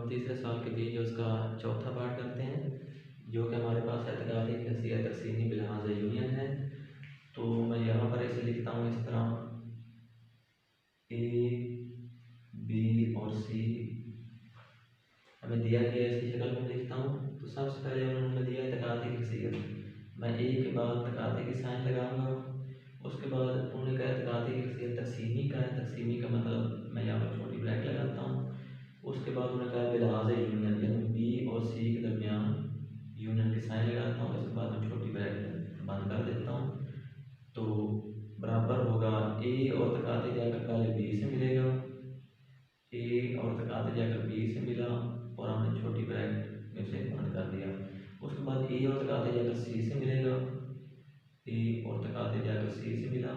हम तीसरे सवाल के बीच उसका चौथा पार्ट करते हैं, जो कि हमारे पास एतकादी हैसियत तक़सीमी बिलहाज़ यूनियन है। तो मैं यहाँ पर इसे लिखता हूँ इस तरह, ए बी और सी हमें दिया गया, इसकी शक्ल में लिखता हूँ। तो सबसे पहले उन्होंने दिया एतकादी हैसियत, मैं ए के बाद तकादे की साइन लगाऊंगा। उसके बाद उन्होंने कहा एतकादी हैसियत तक़सीमी का है, तक़सीमी का मतलब मैं यहाँ पर छोटी ब्रैकेट लगाता हूँ। उसके बाद उन्होंने कहा बिलहाज़ यूनियन, यानी बी और सी के दरमियान यूनियन की साइन लगाता हूँ। इसके बाद मैं छोटी ब्रैकेट बंद कर देता हूँ। तो बराबर होगा ए और तकादे जाकर पहले बी से मिलेगा, ए और तकादे जाकर बी से मिला और हमने छोटी ब्रैकेट में से बंद कर दिया। उसके बाद ए और तकादे जाकर सी से मिलेगा, ए और तकादे जाकर सी से मिला,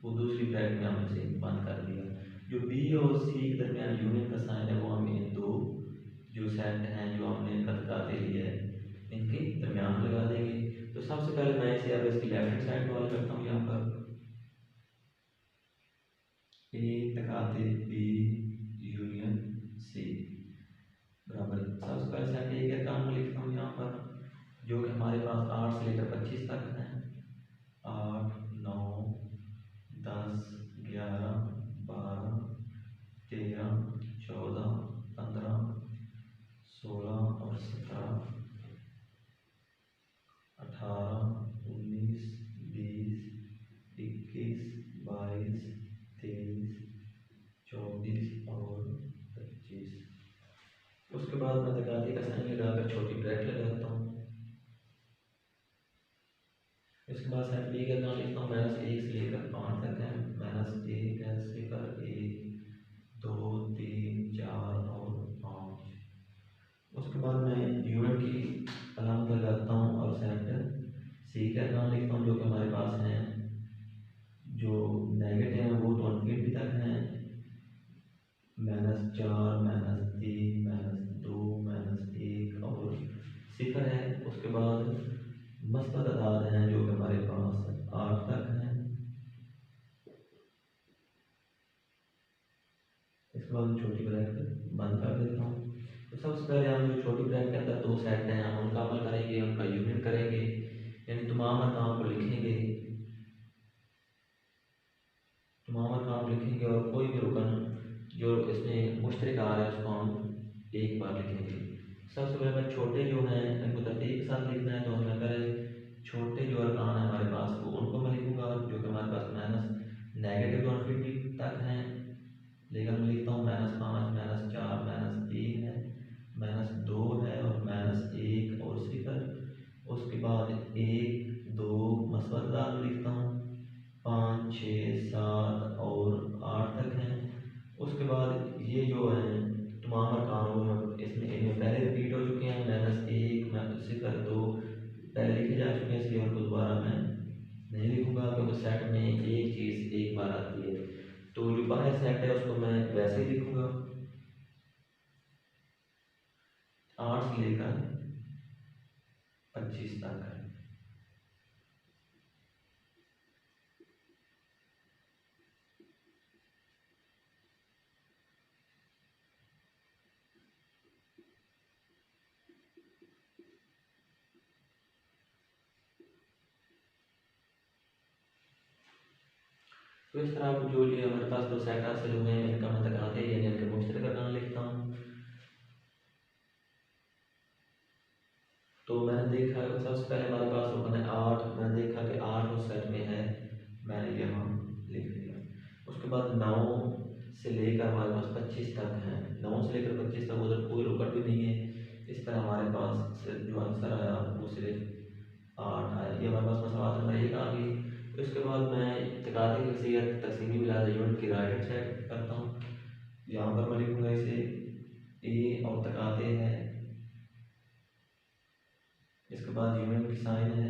वो दूसरी ब्रैकेट में हमने से बंद कर दिया। जो बी और सी के दरमियान यूनियन का साइन है वो हम इन दो जो सेट हैं जो हमने तकादे लिए है इनके दरमियान लगा देंगे। तो सबसे पहले मैं इसे अब इसकी लेफ्ट हैंड साइड कॉल करता हूँ, यहाँ पर ए तकादे बी यूनियन सी बराबर सबसे पहले सेट ए के काम में लिखता हूँ यहाँ पर, जो कि हमारे पास 8 से लेकर 25 तक है। 8 9 10 11 12 13 14 15 16 और 17 18 19 20 21 22 23 24 और 25। उसके बाद मैं तकादे का साइन लगाकर छोटी ब्रैकेट लगाता हूँ। इसके बाद सेट बी का नाम लिखता हूँ, -1 से लेकर 5 तक है। -1 ऐसे कर 1 2 3 4 और 5। उसके बाद मैं यूनिट की अलामत लगाता हूँ और सेट सी का नाम लिखता हूँ, जो कि हमारे पास हैं जो नेगेटिव हैं वो तो इनफिनिटी तक हैं, -4 -3 -2 -1 और 0 है। उसके बाद मस्बत अदाद हैं जो कि हमारे पास 8 तक हैं। इसके बाद छोटी ब्रैकेट बंद कर देता हूँ। तो सबसे पहले हम जो छोटी ब्रैकेट के अंदर दो सेट हैं हम उनका अमल करेंगे, उनका यूनियन करेंगे, यानी तमाम अरकाम को लिखेंगे, और कोई भी रुकन जो इसमें मुश्तरक आ रहा है उसको हम एक बार लिखेंगे। सबसे पहले मैं छोटे जो हैं इनको तरतीब के साथ लिखना है, तो हमें करें छोटे जो अरकान है हमारे पास वो उनको मैं लिखूँगा, जो कि हमारे पास माइनस नेगेटिव और इनफिनिटी तक हैं। लेकिन मैं लिखता हूँ -5 -4 -3 है, -2 है और -1 और 0। उसके बाद 1 2 मस्बत लिखता हूँ, 5 6 7 और 8 तक हैं। उसके बाद ये जो है तमाम अरकान इसमें इनमें पहले रिपीट हो चुके हैं, -1 0 2 पहले लिखे जा चुके हैं, इसलिए उनको दोबारा मैं नहीं लिखूँगा क्योंकि सेट में एक चीज़ एक बार आती है। तो जो बाहर सेट है उसको मैं वैसे ही लिखूँगा, 8 से लेकर 25 तक है। तो इस तरह जो ये हमारे पास दो सेट हासिल हुए हैं इनका मैं तकादे यानी इनके मुश्तरक अरकान लिखता हूँ। तो मैंने देखा सबसे पहले हमारे पास रुकन है 8, मैंने देखा कि 8 उस सेट में है, मैंने यहाँ लिख दिया। उसके बाद 9 से लेकर हमारे पास 25 तक है, 9 से लेकर 25 तक उधर कोई रुकन भी नहीं है। इस तरह हमारे पास जो आंसर आया वो सिर्फ 8 आया, ये हमारे पास मसला नंबर 1 आ गई। उसके बाद मैं तकादे की हैसियत तक़सीमी बिलहाज़ यूनिट की राइट हैंड साइड करता हूँ। यहाँ पर मैं लिखूँगा इसे ए और तकादे है, इसके बाद यूनिट की साइन है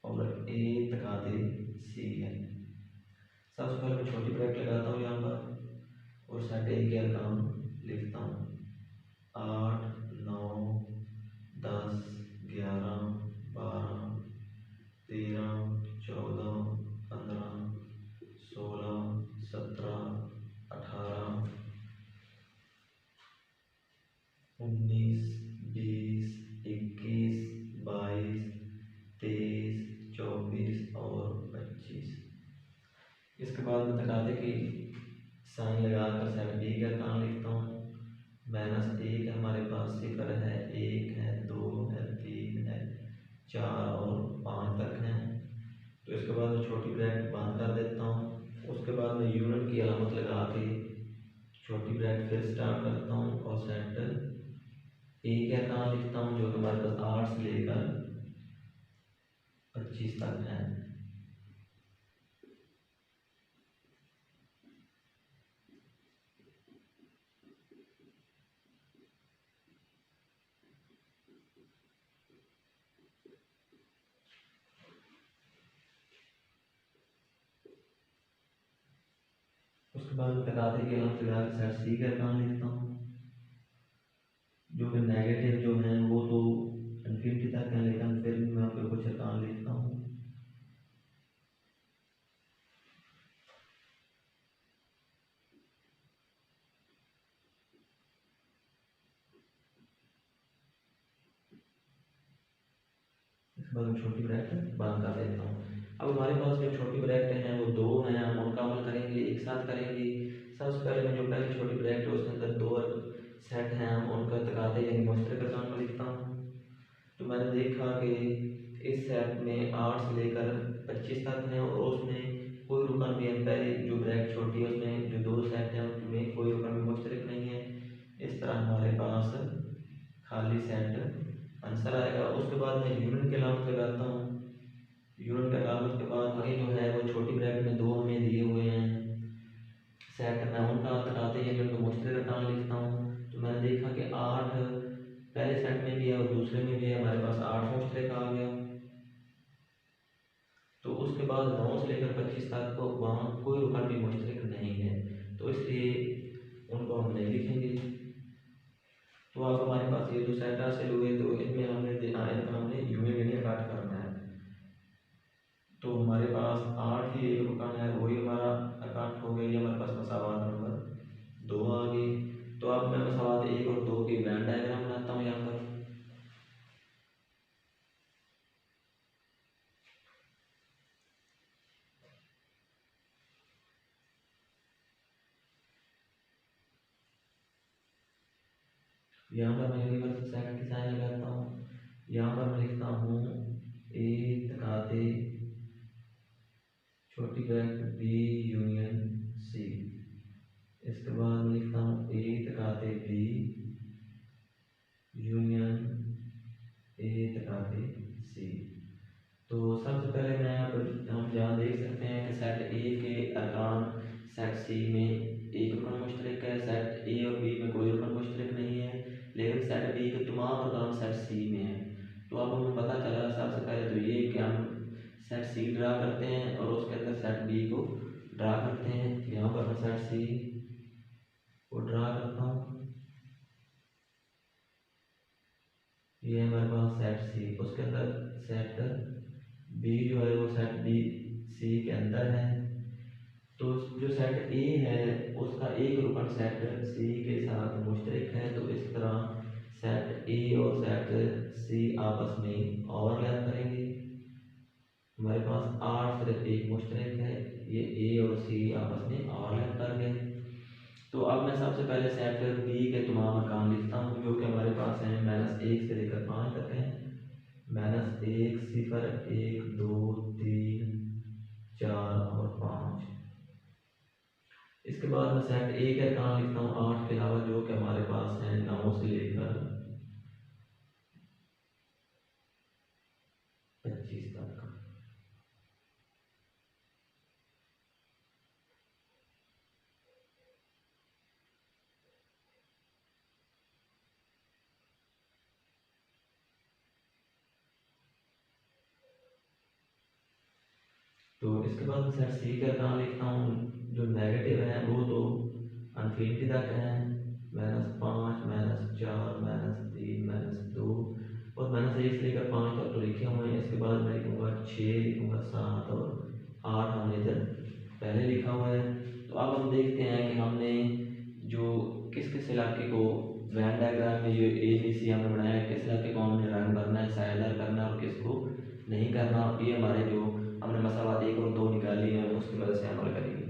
और ए तकादे सी है। सबसे पहले मैं छोटी ब्रैकेट लगाता हूँ यहाँ पर और सेट ए के अरकान लिखता हूँ, 8 9 10 11 12 13 14 15 16 17 18 19, 20, 21, 22, 23, 24 और 25। इसके बाद मैं तकाते की साइन लगाकर सेट बी का काम लिखता हूँ। -1 है हमारे पास, 0 है, 1 है, 2 है, 3 है, 4 और 5 तक हैं। तो इसके बाद मैं छोटी ब्रैकेट बंद कर देता हूँ। उसके बाद मैं यूनिट की अलामत लगा के छोटी ब्रैकेट फिर स्टार्ट करता हूँ और सेट ए का काम लिखता हूँ, जो कि हमारे पास 8 से लेकर 25 तक है। उसके बाद मैं तकाते की अलामत लगा के सेट सी का काम लिखता हूँ, जो कि नेगेटिव जो हैं वो तो इन्फिनिटी तक है, लेकिन फिर भी मैं यहाँ पे कुछ काम लिखता हूँ। इसके बाद मैं छोटी ब्रैकेट बंद कर देता हूँ। अब हमारे पास जो छोटी ब्रैकेट हैं वो 2 हैं, हम उनका अमल करेंगे, एक साथ करेंगे। सबसे पहले मैं जो पहली छोटी ब्रैकेट है उसके अंदर 2 सेट हैं, हम उनका तकाते यानी मुश्तरक रकम लिखता हूँ। तो मैंने देखा कि इस सेट में 8 से लेकर 25 तक हैं और उसमें कोई रुकन भी है, पहले जो ब्रैकेट छोटी है उसमें जो 2 सेट हैं उनमें कोई रुकन भी मुश्तरक नहीं है। इस तरह हमारे पास खाली सेट आंसर आएगा। उसके बाद मैं यूनिट के अलामत लगाता हूँ। यूनिट के अलामत के बाद आगे जो है वो छोटी ब्रैकेट में 2 हमें दिए हुए हैं सेट, मैं उनका तकाते यानी उनको मुश्तरक रकम लिखता हूँ। तो मैंने देखा कि 8 पहले सेट में भी है और दूसरे में भी है, हमारे पास 8 मुश्तरक आ गया। तो उसके बाद 9 से लेकर 25 तक को वहाँ कोई रुकन भी मुश्तरक नहीं है, तो इसलिए उनको हम नहीं लिखेंगे। तो अब हमारे पास ये 2 सेट हासिल हुए, तो इनमें हमने यूनिट काट करना है। तो हमारे पास 8 ही एक रुकन है, वही हमारा अकाउंट हो गया, हमारे पास मसावात नंबर 2 आ गई। तो अब मैं मसावात 1 और 2 की वेन डायग्राम बनाता हूँ। यहाँ पर मैं यूनिवर्सल सेट की साइन लगाता हूँ। यहाँ पर मैं लिखता हूँ ए तकाते छोटी ब्रैकेट बी यूनियन सी। इसके बाद मैं लिखता हूँ ए तकाते बी यूनियन ए तकाते सी। तो सबसे पहले हम यहाँ देख सकते हैं कि सेट ए के अरकान सेट सी में एक रुकन मुश्तरक है, सेट ए और बी में कोई रुकन मुश्तरक नहीं है, लेकिन सेट बी के तमाम अरकान सेट सी में है। तो अब हमें पता चला सबसे पहले तो ये कि हम सेट सी ड्रा करते हैं और उसके अंदर सेट बी को ड्रा करते हैं। यहाँ पर मैं सेट सी को ड्रा करता हूँ, ये हमारे पास सेट सी, उसके अंदर सेट बी जो है वो सेट बी सी के अंदर है। तो जो सेट ए है उसका एक रुकन सेट सी के साथ मुश्तरक है, तो इस तरह सेट ए और सेट सी आपस में ओवरलैप करेंगे। हमारे पास 8 सिर्फ एक मुश्तरक है, ये ए और सी आपस में ओवरलैप कर गए। तो अब मैं सबसे पहले सेट बी के तमाम अरकान लिखता हूँ, जो कि हमारे पास हैं -1 से लेकर 5 तक हैं। -1, 0, 1, 2, 3, 4 और 5। इसके बाद मैं सेट ए के अरकान लिखता हूँ 8 के अलावा, जो कि हमारे पास हैं 9 से लेकर 25 तक। तो इसके बाद मैं सेट सी के अरकान लिखता हूँ, जो नेगेटिव हैं वो तो इन्फिनिटी तक हैं, -5, -4, -3, -2 और -1 से लेकर 5 तक तो लिखे हुए हैं। इसके बाद मैं लिखूँगा 6, लिखूँगा 7 और 8 हमने इधर पहले लिखा हुआ है। तो अब हम देखते हैं कि हमने जो किस किस इलाके को वैन डायग्राम में जो ABC हमने बनाया, किस इलाके को हमने रंग भरना है, सायादार करना है और किसको नहीं करना। ये हमारे जो हमने मसाला 1 और 2 निकाली है उसकी मदद से अमल करेंगे।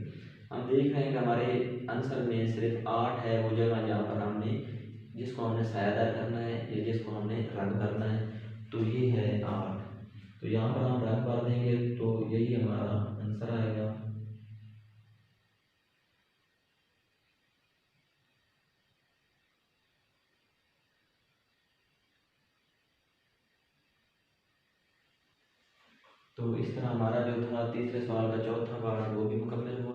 हम देख रहे हैं कि हमारे आंसर में सिर्फ 8 है वो जगह जहाँ पर हमने जिसको हमने सायादार करना है या जिसको हमने रंग भरना है, तो ये है 8। तो यहाँ पर हम रंग भर देंगे तो यही हमारा आंसर आएगा। तो इस तरह हमारा जो था तीसरे सवाल का चौथा पार्ट वो भी मुकम्मल हुआ।